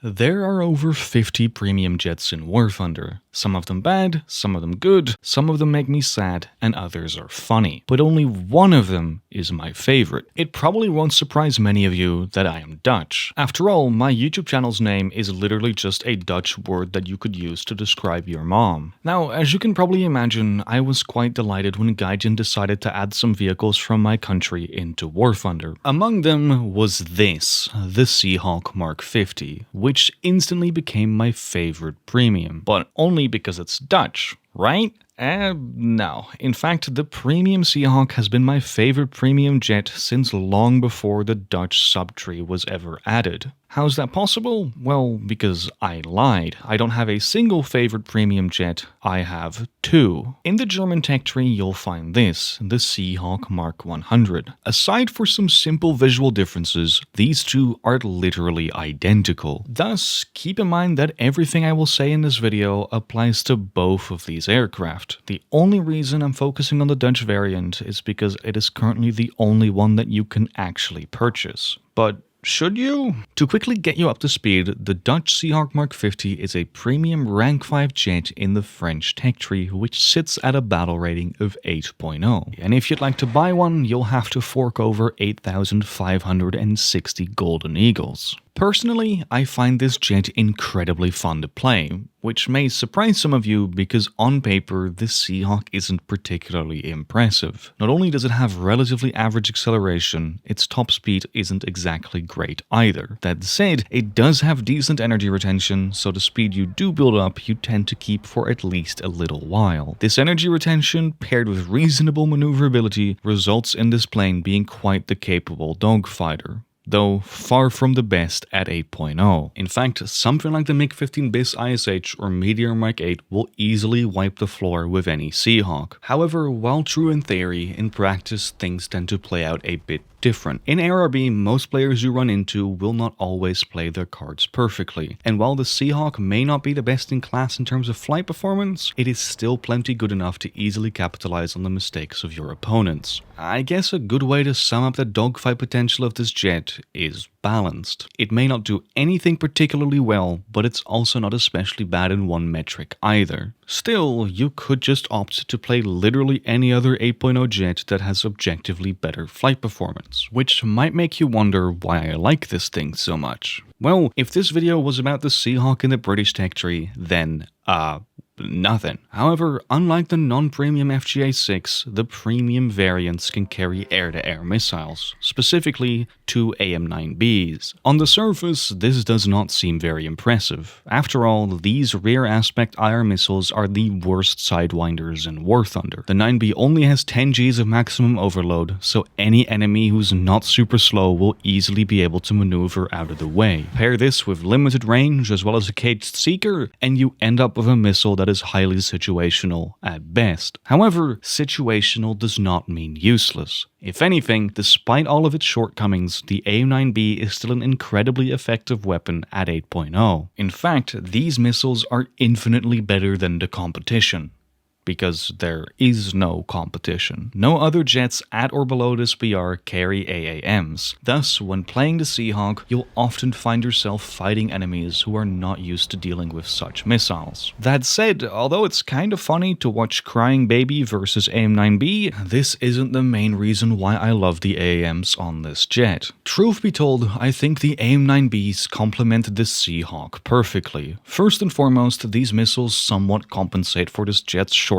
There are over 50 premium jets in War Thunder. Some of them bad, some of them good, some of them make me sad, and others are funny. But only one of them is my favorite. It probably won't surprise many of you that I am Dutch. After all, my YouTube channel's name is literally just a Dutch word that you could use to describe your mom. Now, as you can probably imagine, I was quite delighted when Gaijin decided to add some vehicles from my country into War Thunder. Among them was this, the Sea Hawk Mk.50, which instantly became my favorite premium. But only because it's Dutch, right? No. In fact, the premium Sea Hawk has been my favorite premium jet since long before the Dutch subtree was ever added. How's that possible? Well, because I lied. I don't have a single favorite premium jet, I have two. In the German tech tree, you'll find this, the Sea Hawk Mk.50. Aside for some simple visual differences, these two are literally identical. Thus, keep in mind that everything I will say in this video applies to both of these aircraft. The only reason I'm focusing on the Dutch variant is because it is currently the only one that you can actually purchase. But should you? To quickly get you up to speed, the Dutch Sea Hawk Mk.50 is a premium rank 5 jet in the French tech tree, which sits at a battle rating of 8.0. And if you'd like to buy one, you'll have to fork over 8,560 golden eagles. Personally, I find this jet incredibly fun to play, which may surprise some of you because on paper, this Sea Hawk isn't particularly impressive. Not only does it have relatively average acceleration, its top speed isn't exactly great either. That said, it does have decent energy retention, so the speed you do build up, you tend to keep for at least a little while. This energy retention, paired with reasonable maneuverability, results in this plane being quite the capable dogfighter, though far from the best at 8.0. In fact, something like the Mk.15 bis ISH or Meteor Mark 8 will easily wipe the floor with any Sea Hawk. However, while true in theory, in practice things tend to play out a bit different. In ARB, most players you run into will not always play their cards perfectly, and while the Sea Hawk may not be the best in class in terms of flight performance, it is still plenty good enough to easily capitalize on the mistakes of your opponents. I guess a good way to sum up the dogfight potential of this jet is balanced. It may not do anything particularly well, but it's also not especially bad in one metric either. Still, you could just opt to play literally any other 8.0 jet that has objectively better flight performance, which might make you wonder why I like this thing so much. Well, if this video was about the Sea Hawk in the British tech tree, then, nothing. However, unlike the non-premium FGA-6, the premium variants can carry air-to-air missiles, specifically 2 AIM-9Bs. On the surface, this does not seem very impressive. After all, these rear aspect IR missiles are the worst sidewinders in War Thunder. The 9B only has 10 Gs of maximum overload, so any enemy who's not super slow will easily be able to maneuver out of the way. Pair this with limited range as well as a caged seeker, and you end up with a missile that is highly situational at best. However, situational does not mean useless. If anything, despite all of its shortcomings, the AIM-9B is still an incredibly effective weapon at 8.0. In fact, these missiles are infinitely better than the competition, because there is no competition. No other jets at or below this BR carry AAMs. Thus, when playing the Sea Hawk, you'll often find yourself fighting enemies who are not used to dealing with such missiles. That said, although it's kind of funny to watch Crying Baby versus AIM-9B, this isn't the main reason why I love the AAMs on this jet. Truth be told, I think the AIM-9Bs complement the Sea Hawk perfectly. First and foremost, these missiles somewhat compensate for this jet's shortcomings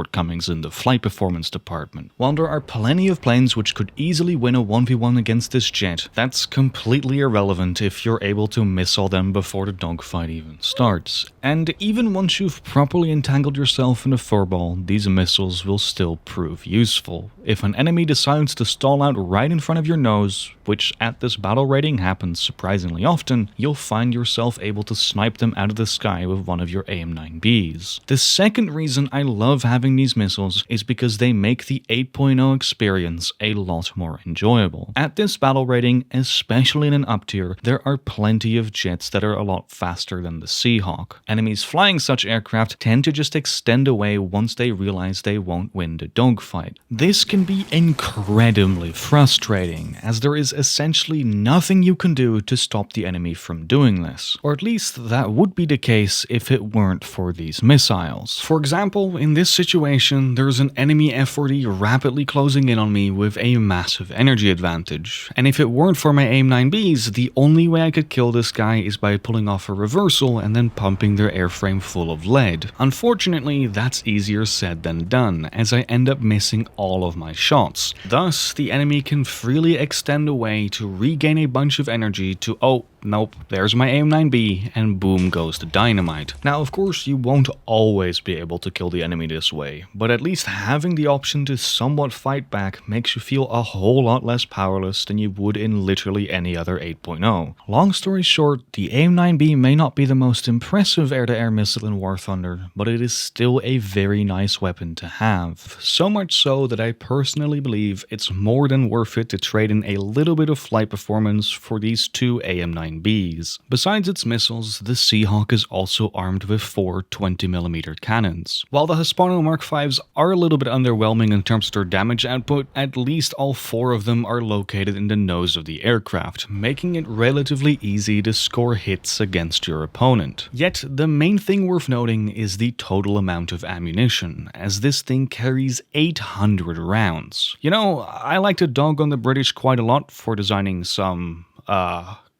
in the flight performance department. While there are plenty of planes which could easily win a 1v1 against this jet, that's completely irrelevant if you're able to missile them before the dogfight even starts. And even once you've properly entangled yourself in a furball, these missiles will still prove useful. If an enemy decides to stall out right in front of your nose, which at this battle rating happens surprisingly often, you'll find yourself able to snipe them out of the sky with one of your AIM-9Bs. The second reason I love having having these missiles is because they make the 8.0 experience a lot more enjoyable. At this battle rating, especially in an up tier, there are plenty of jets that are a lot faster than the Sea Hawk. Enemies flying such aircraft tend to just extend away once they realize they won't win the dogfight. This can be incredibly frustrating, as there is essentially nothing you can do to stop the enemy from doing this. Or at least that would be the case if it weren't for these missiles. For example, in this situation, there's an enemy F-40 rapidly closing in on me with a massive energy advantage. And if it weren't for my AIM-9Bs, the only way I could kill this guy is by pulling off a reversal and then pumping their airframe full of lead. Unfortunately, that's easier said than done, as I end up missing all of my shots. Thus, the enemy can freely extend away to regain a bunch of energy to, oh, nope, there's my AIM-9B, and boom goes the dynamite. Now, of course, you won't always be able to kill the enemy this way, but at least having the option to somewhat fight back makes you feel a whole lot less powerless than you would in literally any other 8.0. Long story short, the AIM-9B may not be the most impressive air-to-air missile in War Thunder, but it is still a very nice weapon to have. So much so that I personally believe it's more than worth it to trade in a little bit of flight performance for these two AIM-9Bs. Besides its missiles, the Sea Hawk is also armed with 4 20mm cannons. While the Hispano Mk.50s are a little bit underwhelming in terms of their damage output, at least all 4 of them are located in the nose of the aircraft, making it relatively easy to score hits against your opponent. Yet, the main thing worth noting is the total amount of ammunition, as this thing carries 800 rounds. You know, I like to dog on the British quite a lot for designing some,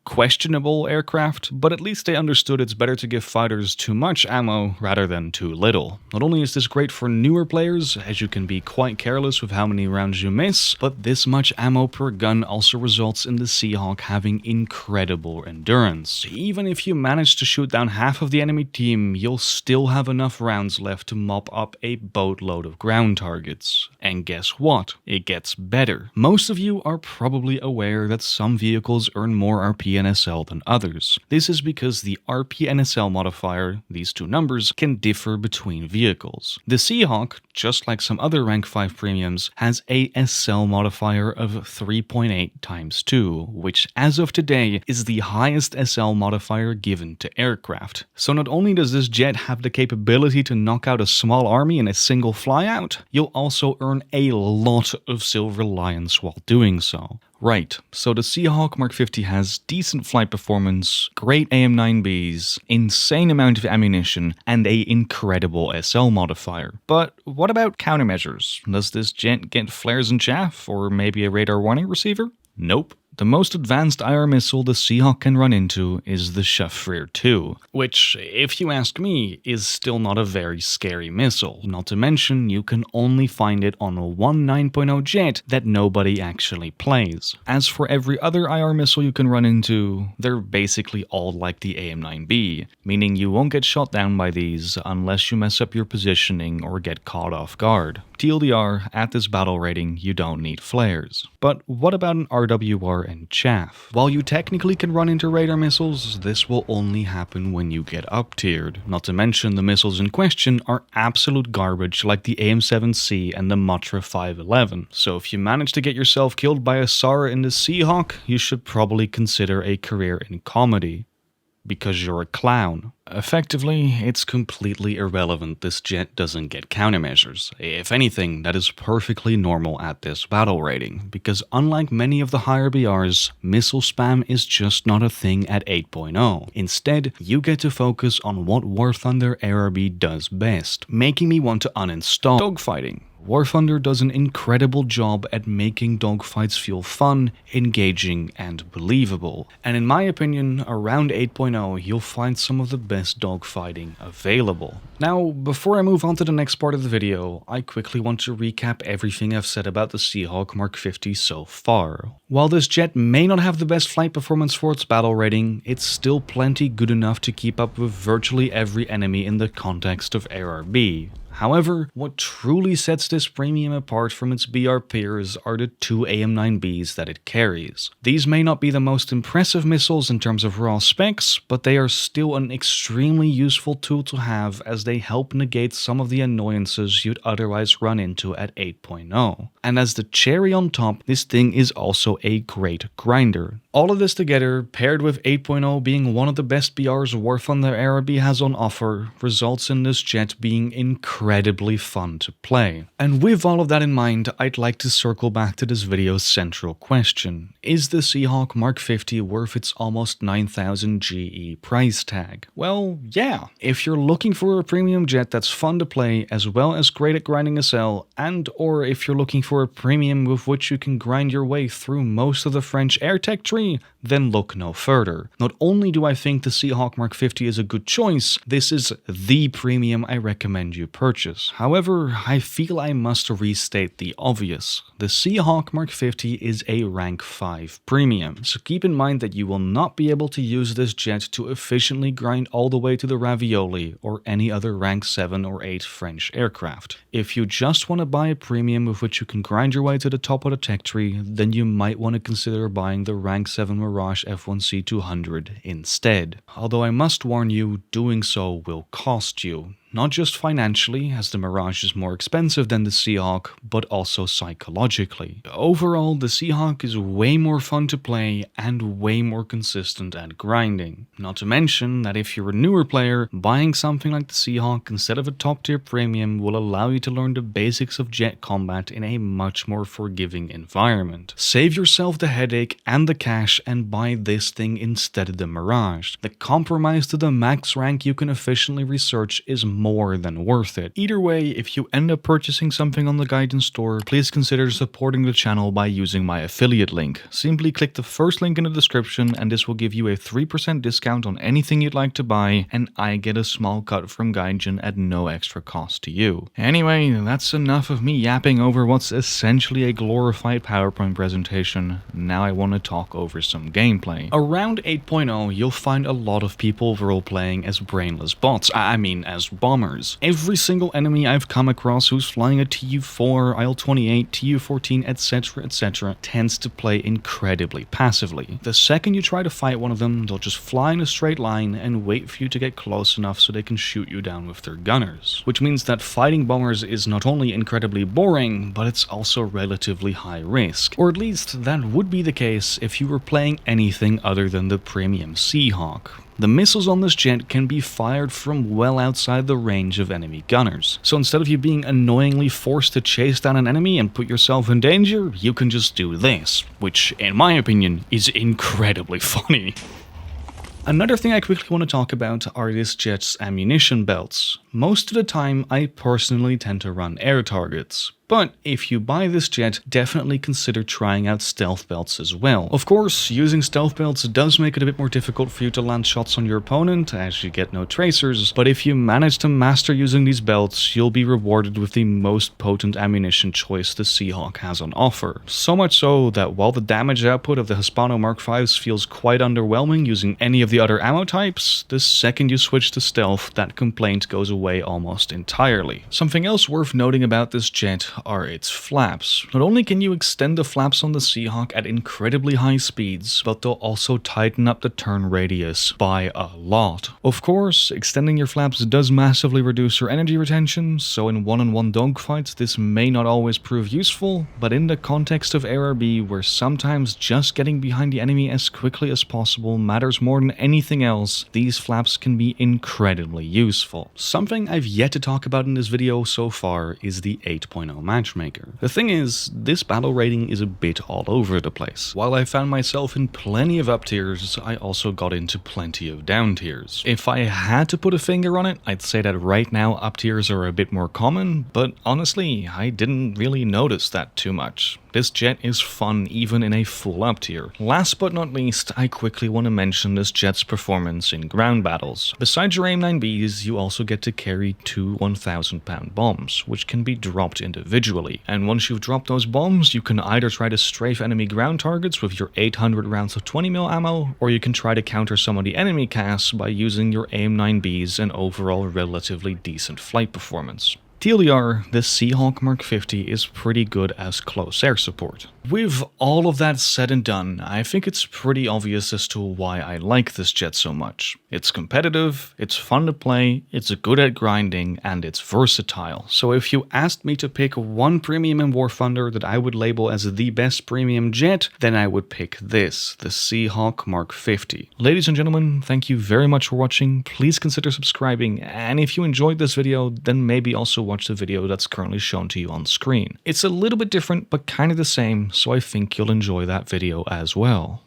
questionable aircraft, but at least they understood it's better to give fighters too much ammo rather than too little. Not only is this great for newer players, as you can be quite careless with how many rounds you miss, but this much ammo per gun also results in the Seahawk having incredible endurance. Even if you manage to shoot down half of the enemy team, you'll still have enough rounds left to mop up a boatload of ground targets. And guess what? It gets better. Most of you are probably aware that some vehicles earn more RP NSL than others. This is because the RP NSL modifier, these two numbers, can differ between vehicles. The Seahawk, just like some other rank 5 premiums, has a SL modifier of 3.8 times 2, which as of today is the highest SL modifier given to aircraft. So not only does this jet have the capability to knock out a small army in a single flyout, you'll also earn a lot of Silver Lions while doing so. Right, so the Sea Hawk Mk.50 has decent flight performance, great AIM-9Bs, insane amount of ammunition, and a incredible SL modifier. But what about countermeasures? Does this jet get flares and chaff, or maybe a radar warning receiver? Nope. The most advanced IR missile the Seahawk can run into is the Shafrir 2, which, if you ask me, is still not a very scary missile. Not to mention, you can only find it on one 9.0 jet that nobody actually plays. As for every other IR missile you can run into, they're basically all like the AIM-9B, meaning you won't get shot down by these unless you mess up your positioning or get caught off guard. TLDR, at this battle rating, you don't need flares. But what about an RWR and chaff? While you technically can run into radar missiles, this will only happen when you get up-tiered. Not to mention the missiles in question are absolute garbage like the AIM-7C and the Matra 511. So if you manage to get yourself killed by a SAR in the Seahawk, you should probably consider a career in comedy. Because you're a clown. Effectively, it's completely irrelevant this jet doesn't get countermeasures. If anything, that is perfectly normal at this battle rating, because unlike many of the higher BRs, missile spam is just not a thing at 8.0. Instead, you get to focus on what War Thunder ARB does best, making me want to uninstall dogfighting. War Thunder does an incredible job at making dogfights feel fun, engaging, and believable. And in my opinion, around 8.0, you'll find some of the best dogfighting available. Now, before I move on to the next part of the video, I quickly want to recap everything I've said about the Sea Hawk Mk.50 so far. While this jet may not have the best flight performance for its battle rating, it's still plenty good enough to keep up with virtually every enemy in the context of ARB. However, what truly sets this premium apart from its BR peers are the two AIM-9Bs that it carries. These may not be the most impressive missiles in terms of raw specs, but they are still an extremely useful tool to have as they help negate some of the annoyances you'd otherwise run into at 8.0. And as the cherry on top, this thing is also a great grinder. All of this together, paired with 8.0 being one of the best BRs Warthunder ARB has on offer, results in this jet being incredibly fun to play. And with all of that in mind, I'd like to circle back to this video's central question. Is the Sea Hawk Mk.50 worth its almost 9,000 GE price tag? Well, yeah. If you're looking for a premium jet that's fun to play as well as great at grinding SL, and or if you're looking for a premium with which you can grind your way through most of the French airtech tree, then look no further. Not only do I think the Sea Hawk Mk.50 is a good choice, this is the premium I recommend you purchase. However, I feel I must restate the obvious. The Sea Hawk Mk.50 is a rank 5 premium, so keep in mind that you will not be able to use this jet to efficiently grind all the way to the Ravioli or any other rank 7 or 8 French aircraft. If you just want to buy a premium with which you can grind your way to the top of the tech tree, then you might want to consider buying the rank 7 Mirage F1C200 instead. Although I must warn you, doing so will cost you. Not just financially, as the Mirage is more expensive than the Sea Hawk, but also psychologically. Overall, the Sea Hawk is way more fun to play and way more consistent at grinding. Not to mention that if you're a newer player, buying something like the Sea Hawk instead of a top tier premium will allow you to learn the basics of jet combat in a much more forgiving environment. Save yourself the headache and the cash and buy this thing instead of the Mirage. The compromise to the max rank you can efficiently research is more than worth it. Either way, if you end up purchasing something on the guidance store, please consider supporting the channel by using my affiliate link. Simply click the first link in the description and this will give you a 3% discount on anything you'd like to buy, and I get a small cut from Gaijin at no extra cost to you. Anyway, that's enough of me yapping over what's essentially a glorified PowerPoint presentation. Now I want to talk over some gameplay. Around 8.0, you'll find a lot of people role-playing as brainless bots. As bombers. Every single enemy I've come across who's flying a Tu-4, IL-28, Tu-14, etc. tends to play incredibly passively. The second you try to fight one of them, they'll just fly in a straight line and wait for you to get close enough so they can shoot you down with their gunners. Which means that fighting bombers is not only incredibly boring, but it's also relatively high risk. Or at least that would be the case if you were playing anything other than the premium Sea Hawk. The missiles on this jet can be fired from well outside the range of enemy gunners. So instead of you being annoyingly forced to chase down an enemy and put yourself in danger, you can just do this, which in my opinion is incredibly funny. Another thing I quickly want to talk about are this jet's ammunition belts. Most of the time, I personally tend to run air targets. But if you buy this jet, definitely consider trying out stealth belts as well. Of course, using stealth belts does make it a bit more difficult for you to land shots on your opponent, as you get no tracers, but if you manage to master using these belts, you'll be rewarded with the most potent ammunition choice the Sea Hawk has on offer. So much so that while the damage output of the Hispano Mark Vs feels quite underwhelming using any of the other ammo types, the second you switch to stealth, that complaint goes away almost entirely. Something else worth noting about this jet are its flaps. Not only can you extend the flaps on the Sea Hawk at incredibly high speeds, but they'll also tighten up the turn radius by a lot. Of course, extending your flaps does massively reduce your energy retention, so in one-on-one dogfights this may not always prove useful, but in the context of ARB, where sometimes just getting behind the enemy as quickly as possible matters more than anything else, these flaps can be incredibly useful. Something I've yet to talk about in this video so far is the 8.0 matchmaker. The thing is, this battle rating is a bit all over the place. While I found myself in plenty of up tiers, I also got into plenty of down tiers. If I had to put a finger on it, I'd say that right now up tiers are a bit more common, but honestly, I didn't really notice that too much. This jet is fun even in a full up tier. Last but not least, I quickly want to mention this jet's performance in ground battles. Besides your AIM-9Bs, you also get to carry two 1,000-pound bombs, which can be dropped individually. And once you've dropped those bombs, you can either try to strafe enemy ground targets with your 800 rounds of 20mm ammo, or you can try to counter some of the enemy casts by using your AIM-9Bs and overall relatively decent flight performance. TLDR, the Sea Hawk Mk.50 is pretty good as close air support. With all of that said and done, I think it's pretty obvious as to why I like this jet so much. It's competitive, it's fun to play, it's good at grinding, and it's versatile. So if you asked me to pick one premium in War Thunder that I would label as the best premium jet, then I would pick this, the Sea Hawk Mk.50. Ladies and gentlemen, thank you very much for watching. Please consider subscribing, and if you enjoyed this video, then maybe also watch the video that's currently shown to you on screen. It's a little bit different, but kind of the same, so I think you'll enjoy that video as well.